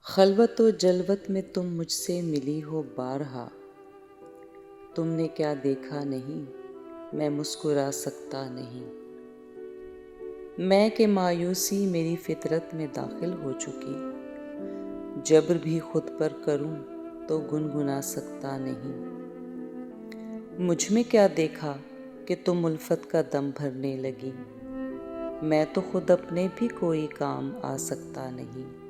خلوت و جلوت میں تم مجھ سے ملی ہو بارہا، تم نے کیا دیکھا نہیں میں مسکرا سکتا نہیں۔ میں کہ مایوسی میری فطرت میں داخل ہو چکی، جبر بھی خود پر کروں تو گنگنا سکتا نہیں۔ مجھ میں کیا دیکھا کہ تم الفت کا دم بھرنے لگی، میں تو خود اپنے بھی کوئی کام آ سکتا نہیں۔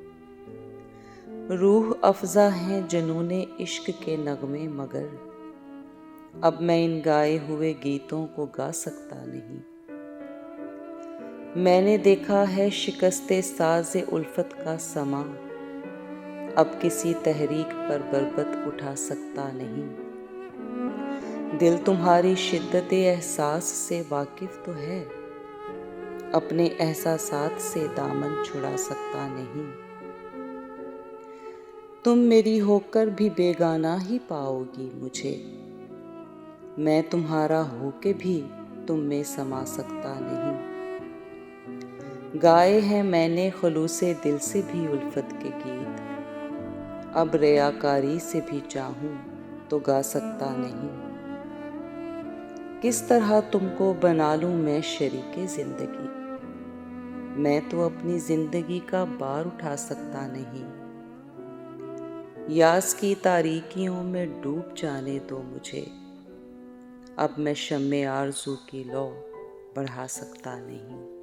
روح افزا ہیں جنون عشق کے نغمے، مگر اب میں ان گائے ہوئے گیتوں کو گا سکتا نہیں۔ میں نے دیکھا ہے شکست ساز الفت کا سماں، اب کسی تحریک پر بربط اٹھا سکتا نہیں۔ دل تمہاری شدت احساس سے واقف تو ہے، اپنے احساسات سے دامن چھڑا سکتا نہیں۔ تم میری ہو کر بھی بیگانہ ہی پاؤ گی مجھے، میں تمہارا ہو کے بھی تم میں سما سکتا نہیں۔ گائے ہیں میں نے خلوص دل سے بھی الفت کے گیت، اب ریاکاری سے بھی چاہوں تو گا سکتا نہیں۔ کس طرح تم کو بنا لوں میں شریک زندگی، میں تو اپنی زندگی کا بار اٹھا سکتا نہیں۔ یاس کی تاریکیوں میں ڈوب جانے دو مجھے، اب میں شمع آرزو کی لو بڑھا سکتا نہیں۔